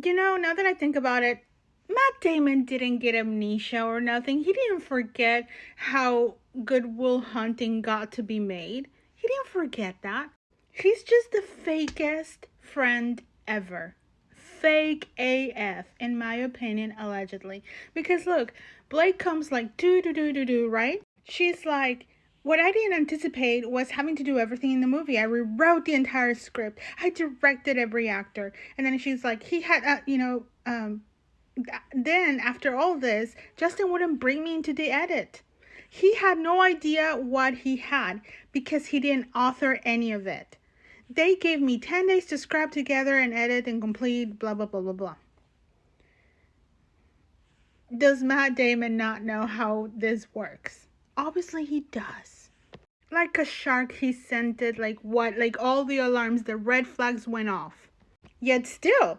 Now that I think about it, Matt Damon didn't get amnesia or nothing. He didn't forget how Good Will Hunting got to be made. He didn't forget that. He's just the fakest friend ever. Fake AF, in my opinion, allegedly. Because look, Blake comes like do, right? She's like, what I didn't anticipate was having to do everything in the movie. I rewrote the entire script. I directed every actor. And then she's like, he had, then after all this, Justin wouldn't bring me into the edit. He had no idea what he had because he didn't author any of it. They gave me 10 days to scrap together and edit and complete blah, blah, blah, blah, blah. Does Matt Damon not know how this works? Obviously he does. Like a shark, he scented like all the alarms, the red flags went off. Yet still,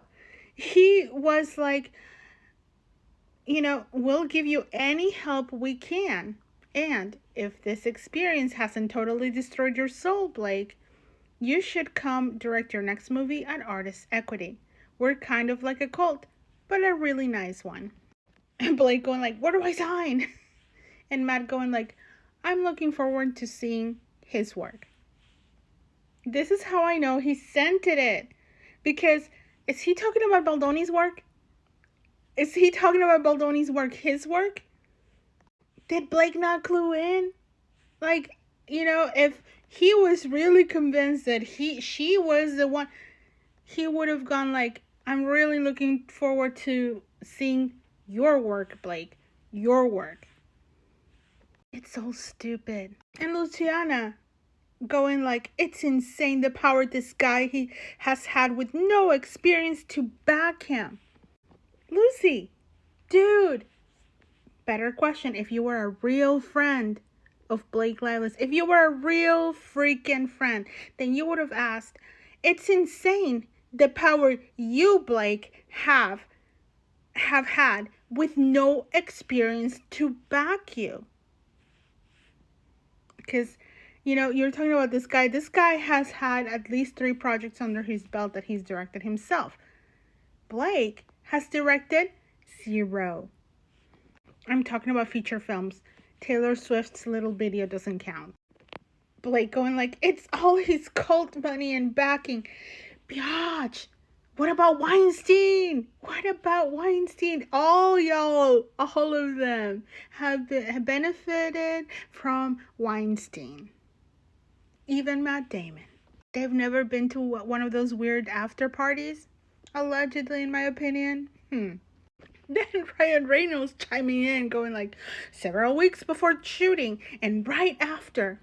he was like, we'll give you any help we can. And if this experience hasn't totally destroyed your soul, Blake, you should come direct your next movie at Artist Equity. We're kind of like a cult, but a really nice one. And Blake going like, where do I sign? And Matt going like, I'm looking forward to seeing his work. This is how I know he scented it. Because is he talking about Baldoni's work? Is he talking about Baldoni's work, his work? Did Blake not clue in? Like, if he was really convinced that she was the one, he would have gone like, I'm really looking forward to seeing your work, Blake. Your work. It's so stupid. And Luciana going like, it's insane the power this guy he has had with no experience to back him. Lucy, dude. Better question, if you were a real friend of Blake Lively's, if you were a real freaking friend, then you would have asked, it's insane the power you, Blake, have had with no experience to back you. Because, you're talking about this guy. This guy has had at least 3 projects under his belt that he's directed himself. Blake has directed 0. I'm talking about feature films. Taylor Swift's little video doesn't count. Blake going like, it's all his cult money and backing. Biatch. What about Weinstein? All y'all, all of them have benefited from Weinstein. Even Matt Damon. They've never been to one of those weird after parties, allegedly, in my opinion. Then Ryan Reynolds chiming in, going like, several weeks before shooting and right after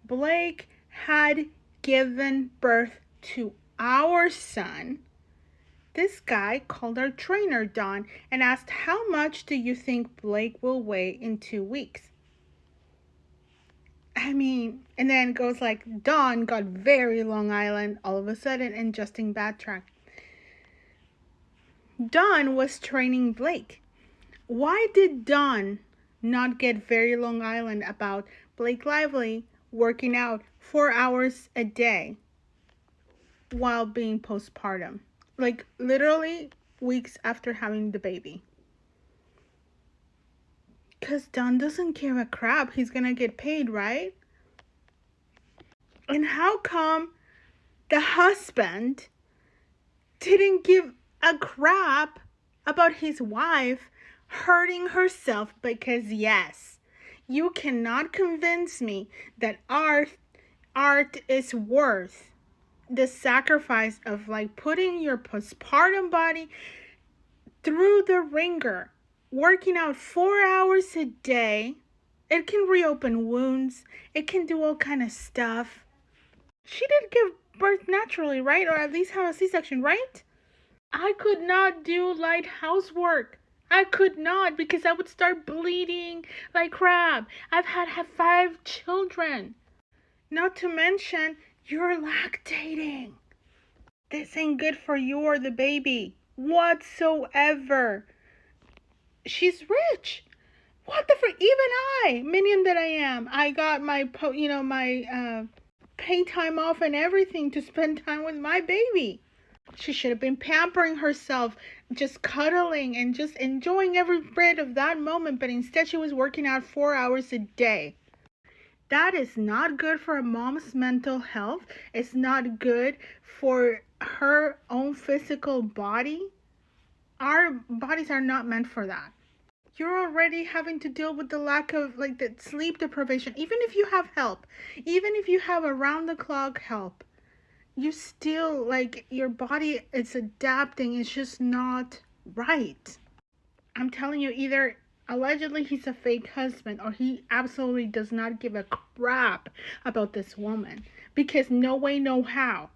Blake had given birth to our son, this guy called our trainer, Don, and asked, how much do you think Blake will weigh in 2 weeks? I mean, and then goes like, Don got very Long Island all of a sudden, and Justin backtracked. Don was training Blake. Why did Don not get very Long Island about Blake Lively working out 4 hours a day while being postpartum? Like, literally weeks after having the baby. Because Don doesn't give a crap. He's going to get paid, right? And how come the husband didn't give a crap about his wife hurting herself? Because yes, you cannot convince me that art is worth the sacrifice of like putting your postpartum body through the ringer, working out 4 hours a day. It can reopen wounds. It can do all kind of stuff. She did give birth naturally, right? Or at least have a C-section, right? I could not do light housework. I could not, because I would start bleeding like crap. I've had 5 children. Not to mention, you're lactating. This ain't good for you or the baby whatsoever. She's rich. What the frick? Even I, minion that I am, I got my pay time off and everything to spend time with my baby. She should have been pampering herself, just cuddling and just enjoying every bit of that moment, but instead she was working out 4 hours a day. That is not good for a mom's mental health. It's not good for her own physical body. Our bodies are not meant for that. You're already having to deal with the lack of the sleep deprivation. Even if you have help, even if you have around the clock help, you still your body is adapting. It's just not right. I'm telling you, either allegedly he's a fake husband or he absolutely does not give a crap about this woman, because no way, no how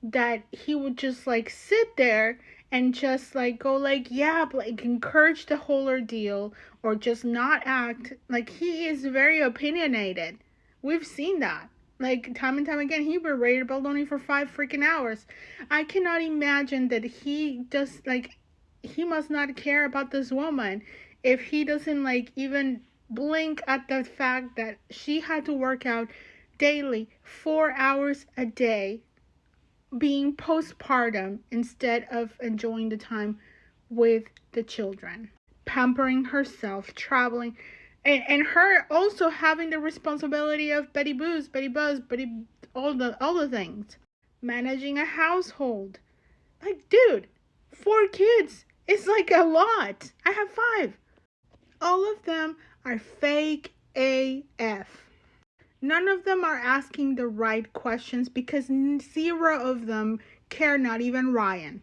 that he would just sit there and just go yeah, encourage the whole ordeal, or just not act. He is very opinionated. We've seen that. Time and time again, he berated Baldoni for 5 freaking hours. I cannot imagine that he does, he must not care about this woman if he doesn't even blink at the fact that she had to work out daily 4 hours a day, being postpartum, instead of enjoying the time with the children, pampering herself, traveling, and her also having the responsibility of Betty Booze, Betty Buzz, all the things, managing a household. Dude, 4 kids is a lot. I have 5. All of them are fake AF. None of them are asking the right questions, because 0 of them care, not even Ryan.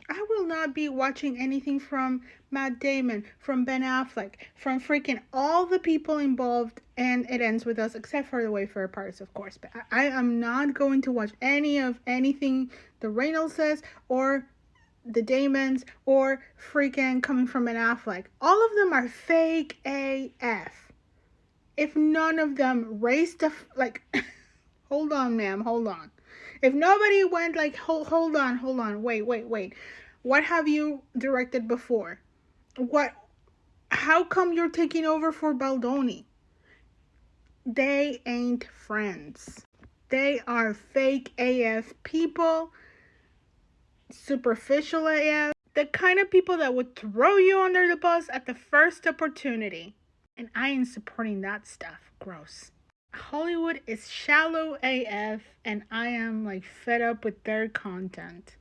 I will not be watching anything from Matt Damon, from Ben Affleck, from freaking all the people involved, and It Ends With Us, except for the Wayfarer parts, of course. But I am not going to watch anything the Reynoldses or the Damons or freaking coming from Ben Affleck. All of them are fake AF. If none of them raised the hold on, ma'am, hold on. If nobody went hold on, wait. What have you directed before? How come you're taking over for Baldoni? They ain't friends. They are fake AF people, superficial AF, the kind of people that would throw you under the bus at the first opportunity. And I ain't supporting that stuff. Gross. Hollywood is shallow AF, and I am fed up with their content.